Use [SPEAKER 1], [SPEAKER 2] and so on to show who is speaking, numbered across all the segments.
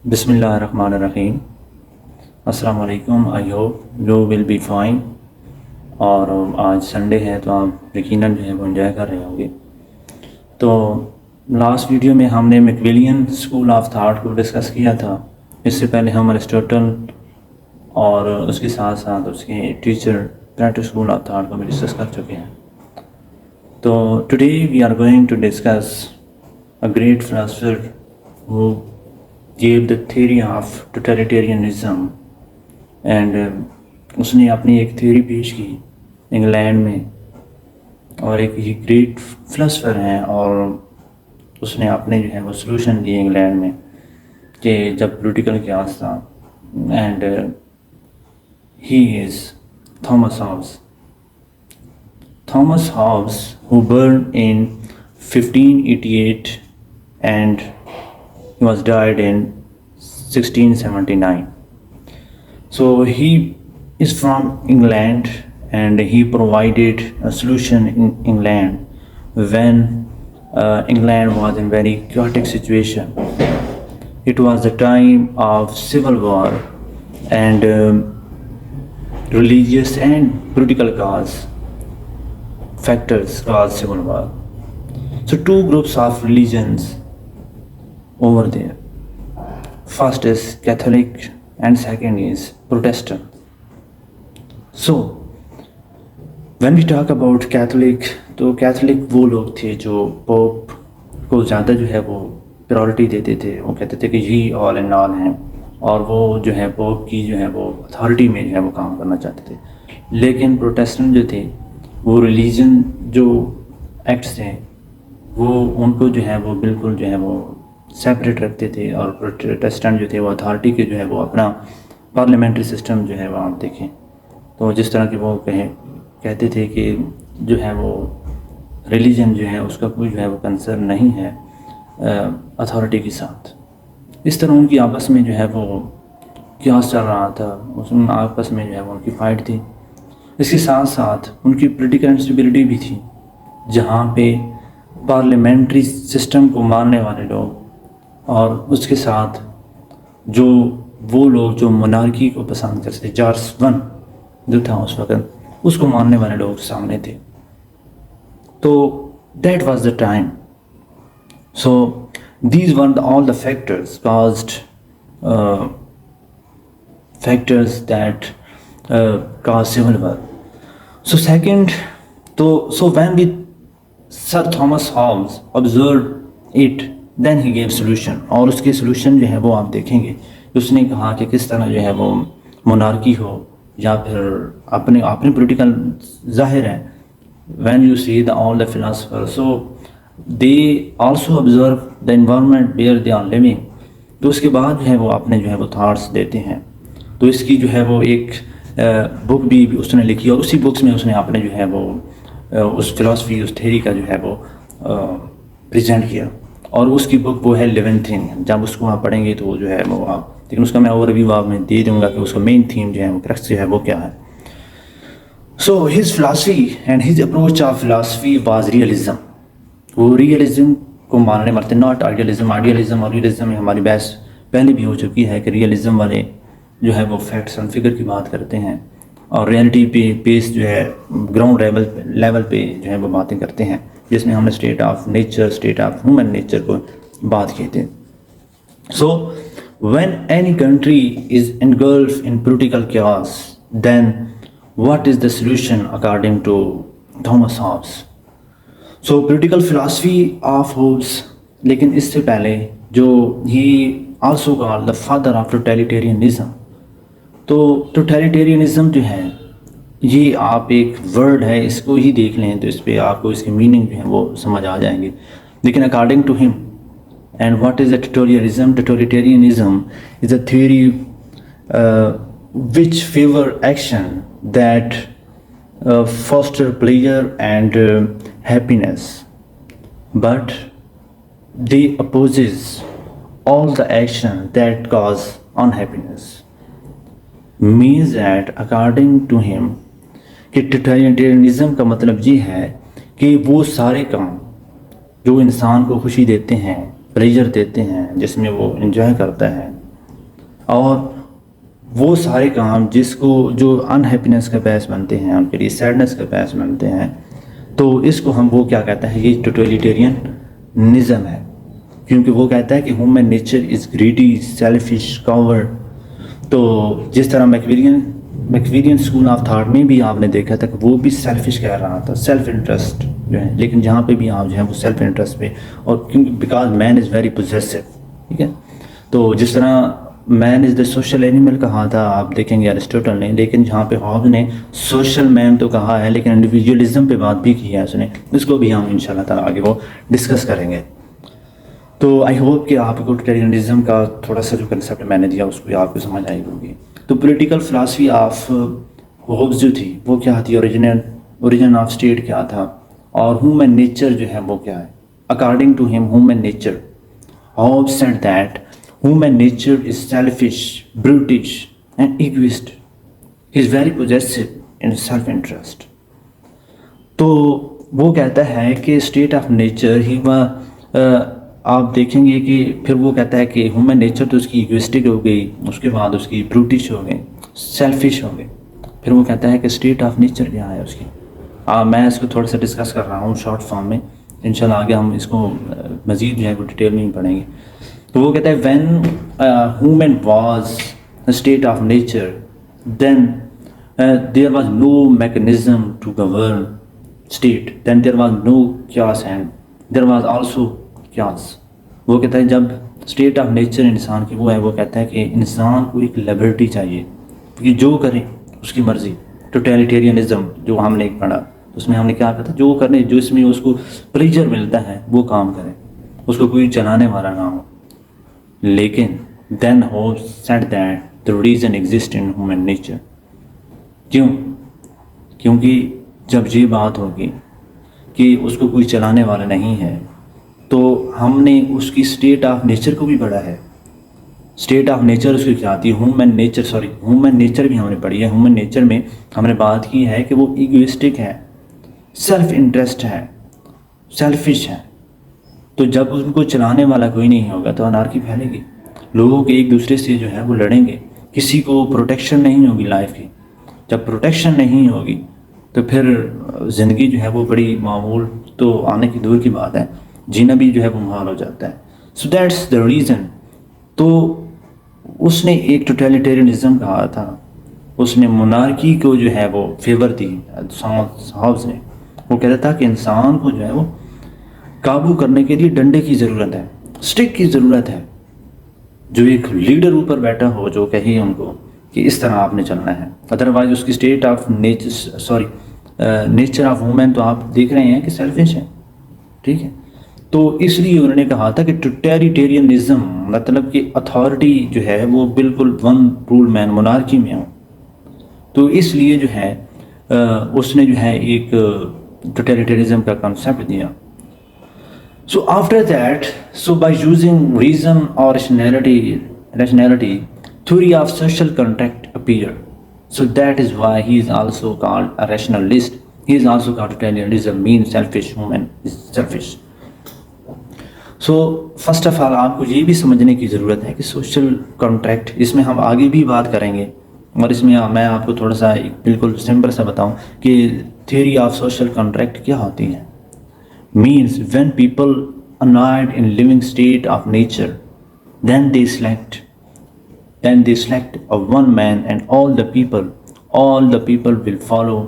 [SPEAKER 1] بسم اللہ الرحمن الرحیم۔ السلام علیکم، I hope you will be fine. اور آج سنڈے ہے تو آپ یقیناً جو ہے وہ انجوائے کر رہے ہوں گے۔ تو لاسٹ ویڈیو میں ہم نے میکویلین اسکول آف تھاٹ کو ڈسکس کیا تھا۔ اس سے پہلے ہم ارسطوٹل اور اس کے ساتھ ساتھ اس کے teacher Plato school of thought کو بھی ڈسکس کر چکے ہیں۔ تو today we are going to discuss a great philosopher who gave the theory of totalitarianism and اس نے اپنی ایک تھیوری پیش کی انگلینڈ میں، اور ایک یہ گریٹ فلاسفر ہیں، اور اس نے اپنے جو ہے وہ سلوشن دیے انگلینڈ میں کہ جب پولیٹیکل کیاس تھا، and he is Thomas Hobbes who burned in 1588 and he was died in 1679. So he is from England and he provided a solution in England when England was in very chaotic situation. It was the time of civil war and religious and political cause factors caused civil war. So two groups of religions over there. First is Catholic and second is Protestant. So when we talk about Catholic, تو Catholic وہ لوگ تھے جو pope کو زیادہ جو ہے وہ پرائورٹی دیتے تھے۔ وہ کہتے تھے کہ یہ آل اینڈ آل ہیں، اور وہ جو ہے پوپ کی جو ہے وہ اتھارٹی میں جو ہے وہ کام کرنا چاہتے تھے۔ لیکن پروٹیسٹنٹ جو تھے وہ ریلیجن جو ایکٹس تھے وہ ان کو جو ہے وہ بالکل جو ہے وہ سیپریٹ رکھتے تھے، اور پروٹیسٹنٹ جو تھے وہ اتھارٹی کے جو ہے وہ اپنا پارلیمنٹری سسٹم جو ہے وہ آپ دیکھیں تو جس طرح کہ وہ کہتے تھے کہ جو ہے وہ ریلیجن جو ہے اس کا کوئی جو ہے وہ کنسرن نہیں ہے اتھارٹی کے ساتھ۔ اس طرح ان کی آپس میں جو ہے وہ قیاس چل رہا تھا، اس میں آپس میں جو ہے وہ ان کی فائٹ تھی۔ اس کے ساتھ ساتھ ان کی پولیٹیکل انسٹیبلٹی بھی تھی، جہاں پہ پارلیمنٹری سسٹم کو ماننے والے لوگ اور اس کے ساتھ جو وہ لوگ جو monarchy کو پسند کرتے تھے، جارج ون جو تھا اس وقت، اس کو ماننے والے لوگ سامنے تھے۔ تو that was the time. So these were all the factors caused factors that cause civil war. So second, so when Sir Thomas Hobbes observed it, then he gave solution. اور اس کے solution جو ہے وہ آپ دیکھیں گے، اس نے کہا کہ کس طرح جو ہے وہ monarchy ہو یا پھر اپنے پولیٹیکل ظاہر ہے. when you see all the philosophers, so they also observe the environment where they are living. تو اس کے بعد جو ہے وہ اپنے جو ہے وہ تھاٹس دیتے ہیں. تو اس کی جو ہے وہ ایک بک بھی اس نے لکھی، اور اسی بکس میں اس نے اپنے جو ہے وہ اس فلاسفی، اس تھیری کا جو ہے وہ پریزنٹ کیا. اور اس کی بک وہ ہے لیونگ تھنگ. جب اس کو آپ پڑھیں گے تو وہ جو ہے وہ آپ، لیکن اس کا میں اوور ویو آپ میں دے دوں گا کہ اس کا مین تھیم جو ہے وہ کرکس جو ہے وہ کیا ہے. So his philosophy and his approach of philosophy was realism. وہ ریئلزم کو ماننے مرتے، ناٹ آئیڈیالزم. آئیڈیالزم اور ریئلزم میں ہماری بحث پہلے بھی ہو چکی ہے کہ ریئلزم والے جو ہے وہ فیکٹس اینڈ فگر کی بات کرتے ہیں، اور ریئلٹی پہ بیس جو ہے گراؤنڈ لیول پہ جو ہے وہ باتیں کرتے ہیں، جس میں ہم نے state of nature, state of human nature کو بات کی تھی. So when any country is engulfed in political chaos, then what is the solution according to Thomas Hobbes? So political philosophy of Hobbes، لیکن اس سے پہلے جو he also called the father of totalitarianism. تو totalitarianism جو ہے یہ آپ ایک ورڈ ہے، اس کو ہی دیکھ لیں تو اس پہ آپ کو اس کے میننگ جو ہے وہ سمجھ آ جائیں گے. لیکن according to him, and what is the totalitarianism? Totalitarianism is a theory which favor action that foster pleasure and happiness, but they opposes all the action that cause unhappiness. Means that according to him کہ ٹوٹلیٹیرینزم کا مطلب یہ ہے کہ وہ سارے کام جو انسان کو خوشی دیتے ہیں، پلیجر دیتے ہیں، جس میں وہ انجوائے کرتا ہے، اور وہ سارے کام جس کو جو انہیپینس کا باعث بنتے ہیں، ان کے لیے سیڈنس کا باعث بنتے ہیں، تو اس کو ہم وہ کیا کہتے ہیں، یہ ٹوٹلیٹیرینزم ہے، کیونکہ وہ کہتا ہے کہ human nature is greedy, selfish, coward. تو جس طرح میکویرین اسکول آف تھاٹ میں بھی آپ نے دیکھا تھا کہ وہ بھی سیلفش کہہ رہا تھا، سیلف انٹرسٹ جو ہے، لیکن جہاں پہ بھی آپ جو ہے وہ سیلف انٹرسٹ پہ، اور کیونکہ because man is very possessive. ٹھیک ہے، تو جس طرح مین از دا سوشل اینیمل کہا تھا آپ دیکھیں گے ایرسٹوٹل نے، لیکن جہاں پہ ہابز نے سوشل مین تو کہا ہے لیکن انڈیویجولزم پہ بات بھی کی ہے اس نے، اس کو بھی ہم ان شاء اللہ تعالیٰ آگے وہ ڈسکس کریں گے. تو آئی ہوپ کہ آپ کو ٹوٹلیٹیرینزم کا تھوڑا سا جو کنسیپٹ میں نے دیا اس کو آپ کو سمجھ آئی ہوگی. تو پولیٹیکل فلاسفی آف ہوبز جو تھی وہ کیا تھی، اوریجن آف اسٹیٹ کیا تھا، اور ہیومن نیچر جو ہے وہ کیا ہے. اکارڈنگ ٹو ہم human nature, Hobbes said that human nature is selfish, brutish and egoist. He is very possessive and self-interest. تو وہ کہتا ہے کہ اسٹیٹ آف نیچر ہی آپ دیکھیں گے کہ پھر وہ کہتا ہے کہ ہیومن نیچر تو اس کی ایگوسٹک ہو گئی، اس کے بعد اس کی بروٹش ہو گئی، سیلفش ہو گئی. پھر وہ کہتا ہے کہ اسٹیٹ آف نیچر کیا ہے اس کی. میں اس کو تھوڑا سا ڈسکس کر رہا ہوں شارٹ فارم میں، انشاءاللہ آگے ہم اس کو مزید جو ہے وہ ڈیٹیل میں پڑھیں گے. تو وہ کہتا ہے when human was state of nature then there was no mechanism to govern state, then there was no chaos and there was also chaos. وہ کہتا ہے جب اسٹیٹ آف نیچر انسان کی وہ ہے، وہ کہتا ہے کہ انسان کو ایک لبرٹی چاہیے کہ جو کرے اس کی مرضی. ٹوٹلیٹیرینزم جو ہم نے پڑھا اس میں ہم نے کیا کہا تھا، جو کرنے جو اس میں اس کو پلیجر ملتا ہے وہ کام کرے، اس کو کوئی چلانے والا نہ ہو. لیکن then Hobbes said that the reason exists in human nature. کیونکہ جب یہ بات ہوگی کہ اس کو کوئی چلانے والا نہیں ہے تو ہم نے اس کی اسٹیٹ آف نیچر کو بھی پڑھا ہے. اسٹیٹ آف نیچر اس کی کیا آتی ہے، ہیومن نیچر بھی ہم نے پڑھی ہے. ہیومن نیچر میں ہم نے بات کی ہے کہ وہ ایگوسٹک ہے، سیلف انٹرسٹ ہے، سیلفش ہے. تو جب ان کو چلانے والا کوئی نہیں ہوگا تو انارکی پھیلے گی، لوگوں کے ایک دوسرے سے جو ہے وہ لڑیں گے، کسی کو پروٹیکشن نہیں ہوگی لائف کی. جب پروٹیکشن نہیں ہوگی تو پھر زندگی جو ہے وہ بڑی معمول تو آنے کی دور کی بات ہے، جینا بھی جو ہے وہ محال ہو جاتا ہے. So that's the reason. تو اس نے ایک ٹوٹلیٹیرینزم کہا تھا، اس نے مونارکی کو جو ہے وہ فیور دی. ہاؤس نے وہ کہتا تھا کہ انسان کو جو ہے وہ قابو کرنے کے لیے ڈنڈے کی ضرورت ہے، اسٹک کی ضرورت ہے، جو ایک لیڈر اوپر بیٹھا ہو جو کہے ان کو کہ اس طرح آپ نے چلنا ہے. ادروائز اس کی state of nature of woman تو آپ دیکھ رہے ہیں کہ سیلفش ہے. ٹھیک ہے، تو اس لیے انہوں نے کہا تھا کہ ٹوٹلیٹیرینزم مطلب کہ اتھارٹی جو ہے وہ بالکل ون رول مین مونارکی میں ہو. تو اس لیے جو ہے اس نے جو ہے ایک ٹوٹلیٹیرینزم کا کنسیپٹ دیا. So after that, so by using reason or rationality, theory of social contract appeared. So that is why he is also called a rationalist. He is also called totalitarianism, means selfish, human is selfish. So first of all آپ کو یہ بھی سمجھنے کی ضرورت ہے کہ social contract, اس میں ہم آگے بھی بات کریں گے، اور اس میں میں آپ کو تھوڑا سا بالکل سمپل سا بتاؤں کہ تھیوری آف سوشل کانٹریکٹ کیا ہوتی ہے. Means when people annoyed in living state of nature, then they select of one man and all the people will follow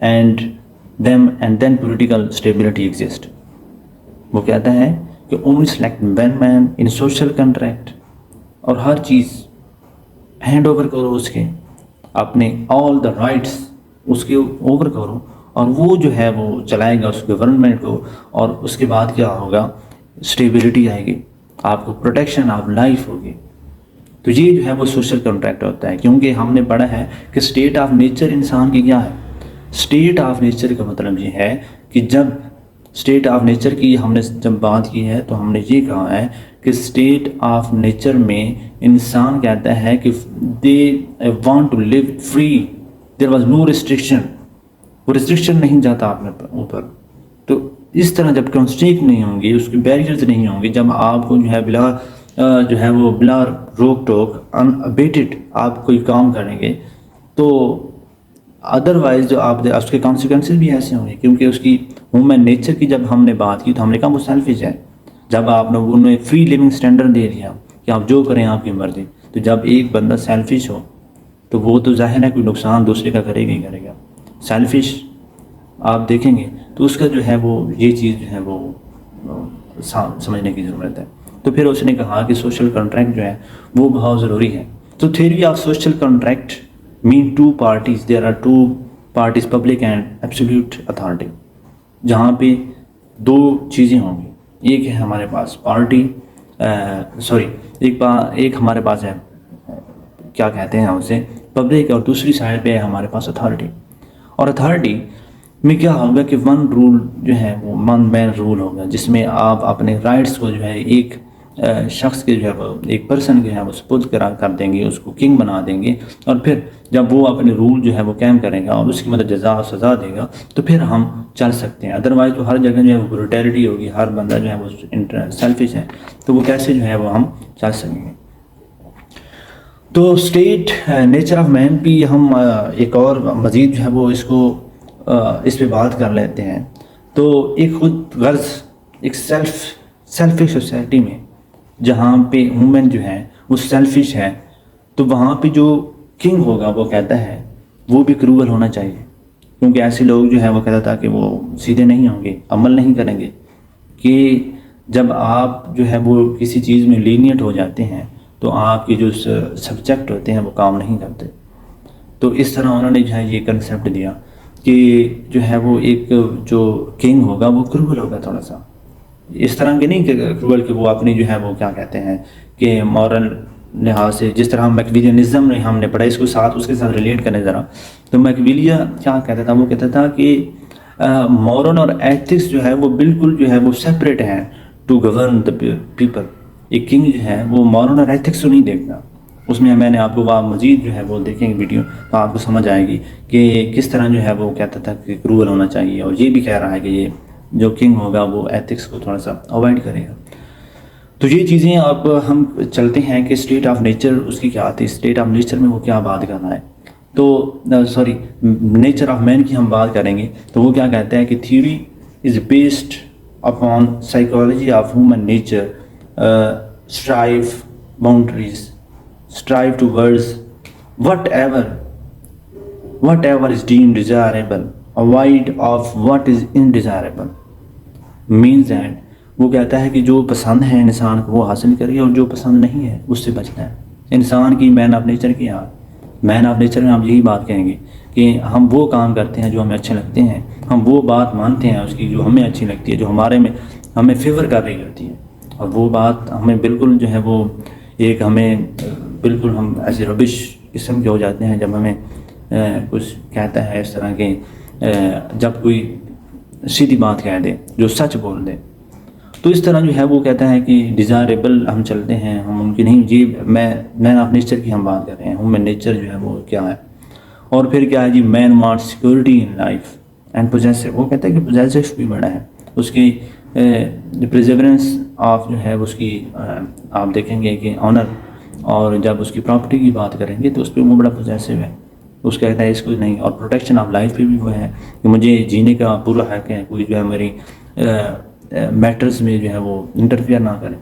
[SPEAKER 1] and then political stability exists. وہ کہتا ہے کہ only select one man in social contract، اور ہر چیز hand over کرو اس کے، اپنے all the rights اس کے اوور کرو، اور وہ جو ہے وہ چلائے گا اس گورنمنٹ کو، اور اس کے بعد کیا ہوگا، اسٹیبلٹی آئے گی، آپ کو پروٹیکشن آف لائف ہوگی. تو یہ جو ہے وہ سوشل کانٹریکٹ ہوتا ہے. کیونکہ ہم نے پڑھا ہے کہ اسٹیٹ آف نیچر انسان کی کیا ہے. اسٹیٹ آف نیچر کا مطلب یہ ہے کہ جب اسٹیٹ آف نیچر کی ہم نے جب بات کی ہے تو ہم نے یہ کہا ہے کہ اسٹیٹ آف نیچر میں انسان کہتا ہے کہ they want to live free, there was no restriction, وہ ریسٹرکشن نہیں جاتا آپ نے اوپر. تو اس طرح جب کنسٹرکٹ نہیں ہوں گی، اس کے بیریئرز نہیں ہوں گے، جب آپ کو جو ہے بلا جو ہے وہ بلا روک ٹوک انابیٹڈ آپ کوئی کام کریں گے تو ادروائز جو آپ اس کے کانسیکوینسز بھی ایسے ہوں گے، کیونکہ اس کی ہیومن نیچر کی جب ہم نے بات کی تو ہم نے کہا وہ سیلفش ہے. جب آپ لوگوں نے فری لیونگ سٹینڈرڈ دے دیا کہ آپ جو کریں آپ کی مرضی، تو جب ایک بندہ سیلفش ہو تو وہ تو ظاہر ہے کوئی نقصان دوسرے کا کرے گا ہی کرے گا. سیلفش آپ دیکھیں گے تو اس کا جو ہے وہ یہ چیز جو ہے وہ سمجھنے کی ضرورت ہے. تو پھر اس نے کہا کہ سوشل کنٹریکٹ جو ہے وہ بہت ضروری ہے. تو تھیوری آف سوشل کنٹریکٹ مین two parties, there are two parties, public and absolute authority, جہاں پہ دو چیزیں ہوں گی. ایک ہے ہمارے پاس پارٹی ایک ہمارے پاس ہے کیا کہتے ہیں اسے پبلک، اور دوسری سائڈ پہ ہے ہمارے پاس اتھارٹی. اور اتھارٹی میں کیا ہوگا کہ ون رول جو ہے وہ ون مین رول ہوگا، جس میں آپ اپنے رائٹس کو جو ہے ایک شخص کے جو ہے وہ ایک پرسن کے ہے وہ سپرد کر دیں گے، اس کو کنگ بنا دیں گے، اور پھر جب وہ اپنے رول جو ہے وہ قائم کرے گا اور اس کی مدد جزا و سزا دے گا تو پھر ہم چل سکتے ہیں. ادروائز تو ہر جگہ جو ہے وہ بروٹیلٹی ہوگی، ہر بندہ جو ہے وہ سیلفش ہے، تو وہ کیسے جو ہے وہ ہم چل سکیں گے. تو اسٹیٹ نیچر آف مین بھی ہم ایک اور مزید جو ہے وہ اس پہ بات کر لیتے ہیں. تو ایک خود غرض ایک سیلفش سوسائٹی میں جہاں پہ وومن جو ہے وہ سیلفش ہے، تو وہاں پہ جو کنگ ہوگا وہ کہتا ہے وہ بھی کروول ہونا چاہیے، کیونکہ ایسے لوگ جو ہے وہ کہتا تھا کہ وہ سیدھے نہیں ہوں گے، عمل نہیں کریں گے. کہ جب آپ جو ہے وہ کسی چیز میں لینیٹ ہو جاتے ہیں تو آپ کے جو سبجیکٹ ہوتے ہیں وہ کام نہیں کرتے. تو اس طرح انہوں نے جو ہے یہ کنسیپٹ دیا کہ جو ہے وہ ایک جو کنگ ہوگا وہ کروول ہوگا، تھوڑا سا اس طرح کے نہیں کہ کروول کہ وہ اپنی جو ہے وہ کیا کہتے ہیں کہ مورل لحاظ سے، جس طرح میکویلینزم ہم نے پڑھا، اس کے ساتھ ریلیٹ کریں ذرا. تو میکویلیا کیا کہتا تھا، وہ کہتا تھا کہ مورل اور ایتھکس جو ہے وہ بالکل جو ہے وہ سیپریٹ ہیں ٹو گورن دا پیپل. ایک کنگ جو ہے وہ مورل اور ایتھکس کو نہیں دیکھتا. اس میں نے آپ کو مزید جو ہے وہ دیکھیں گے ویڈیو تو آپ کو سمجھ آئے گی کہ کس طرح جو ہے وہ کہتا تھا کہ کروول ہونا چاہیے، اور یہ بھی کہہ رہا ہے کہ یہ جو کنگ ہوگا وہ ایتھکس کو تھوڑا سا اوائڈ کرے گا. تو یہ چیزیں اب ہم چلتے ہیں کہ اسٹیٹ آف نیچر اس کی کیا آتی ہے، اسٹیٹ آف نیچر میں وہ کیا بات کرنا ہے. تو نیچر آف مین کی ہم بات کریں گے تو وہ کیا کہتا ہے کہ theory is based upon psychology of human nature, strive towards whatever is deemed desirable, avoid of what is undesirable. means that وہ کہتا ہے کہ جو پسند ہے انسان کو وہ حاصل کرے اور جو پسند نہیں ہے اس سے بچنا ہے. انسان کی مین آف نیچر کی مین آف نیچر میں ہم یہی بات کہیں گے کہ ہم وہ کام کرتے ہیں جو ہمیں اچھے لگتے ہیں، ہم وہ بات مانتے ہیں اس کی جو ہمیں اچھی لگتی ہے، جو ہمیں فیور کر رہی ہوتی ہے، اور وہ بات ہمیں بالکل جو ہے وہ ایک ہمیں بالکل ہم ایسے ربش قسم کے ہو جاتے ہیں جب ہمیں کچھ کہتا ہے اس طرح کے، جب کوئی سیدھی بات کہہ دے، جو سچ بول دے. تو اس طرح جو ہے وہ کہتا ہے کہ ڈیزائریبل ہم چلتے ہیں، ہم ممکن نہیں. جی مین آف نیچر کی ہم بات کر رہے ہیں، ہیومن نیچر جو ہے وہ کیا ہے. اور پھر کیا ہے جی، man want security in life and possessive. وہ کہتا ہے کہ پوزیسو بھی بڑا ہے، اس کی پریزیورنس آف جو ہے اس کی آپ دیکھیں گے کہ آنر، اور جب اس کی پراپرٹی کی بات کریں گے تو اس پہ وہ بڑا پوزیسو ہے. اس کہتا ہے اس کو نہیں. اور پروٹیکشن آف لائف پہ بھی وہ ہے کہ مجھے جینے کا پورا حق ہے، کوئی جو ہے میری میٹرز میں جو ہے وہ انٹرفیئر نہ کرے.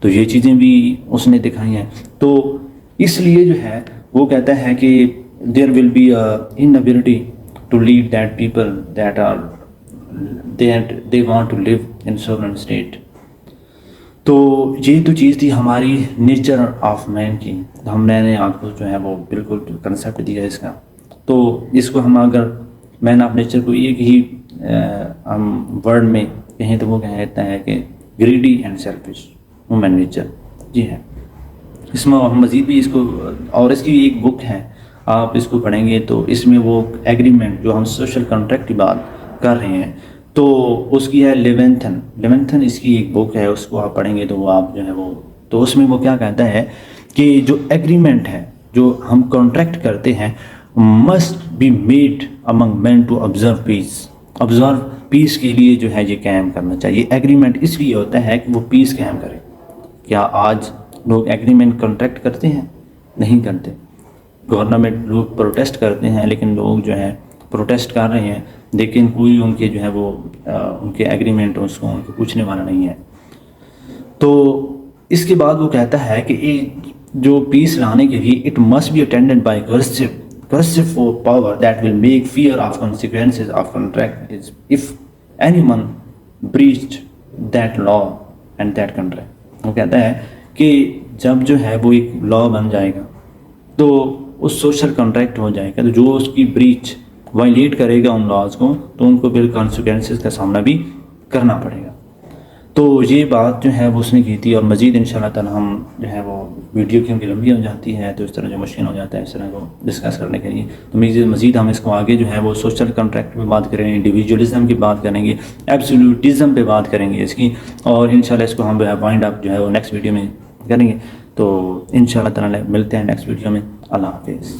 [SPEAKER 1] تو یہ چیزیں بھی اس نے دکھائی ہیں. تو اس لیے جو ہے وہ کہتا ہے کہ there will be inability to lead that people that they want to live in sovereign state. تو یہ تو چیز تھی ہماری نیچر آف مین کی. میں نے آپ کو جو ہے وہ بالکل کنسیپٹ دیا اس کا. تو اس کو ہم اگر مین آف نیچر کو ایک ہی ہم ورڈ میں کہیں تو وہ کہتا ہے کہ greedy and selfish human nature. جی ہے، اس میں ہم مزید بھی اس کو، اور اس کی ایک بک ہے آپ اس کو پڑھیں گے تو اس میں وہ ایگریمنٹ جو ہم سوشل کنٹریکٹ کی بات کر رہے ہیں تو اس کی ہے لیونتھن اس کی ایک بک ہے، اس کو آپ پڑھیں گے تو وہ آپ جو ہے وہ، تو اس میں وہ کیا کہتا ہے کہ جو ایگریمنٹ ہے جو ہم کانٹریکٹ کرتے ہیں must be made among men to observe peace کے لیے جو ہے یہ قائم کرنا چاہیے. ایگریمنٹ اس لیے ہوتا ہے کہ وہ پیس قائم کرے. کیا آج لوگ ایگریمنٹ کانٹریکٹ کرتے ہیں؟ نہیں کرتے. گورنمنٹ لوگ پروٹیسٹ کرتے ہیں لیکن لوگ جو ہے پروٹیسٹ کر رہے ہیں لیکن کوئی ان کے جو ہے وہ ان کے ایگریمنٹ اس کو ان کو پوچھنے والا نہیں ہے. تو اس کے بعد وہ کہتا ہے کہ جو پیس لانے کے لیے it must be attended by coercive for power that will make fear of consequences of contract is if anyone breached that law and that contract. وہ کہتا ہے کہ جب جو ہے وہ ایک لا بن جائے گا تو اس سوشل کانٹریکٹ ہو جائے گا، تو جو اس کی بریچ وائلیٹ کرے گا ان لاز کو تو ان کو پھر کانسیکوینسز کا سامنا بھی کرنا پڑے گا. تو یہ بات جو ہے وہ اس نے کی تھی. اور مزید انشاءاللہ تعالی ہم جو ہے وہ ویڈیو کیونکہ لمبی ہو جاتی ہے تو اس طرح جو مشکل ہو جاتا ہے اس طرح کو ڈسکس کرنے کے لیے، تو مزید ہم اس کو آگے جو ہے وہ سوشل کانٹریکٹ پہ بات کریں گے، انڈیویجولزم کی بات کریں گے، ایبسولوٹزم پہ بات کریں گے اس کی، اور انشاءاللہ اس کو ہم وائنڈ اپ جو ہے وہ نیکسٹ ویڈیو میں کریں گے. تو انشاءاللہ تعالی ملتے ہیں نیکسٹ ویڈیو میں. اللہ حافظ.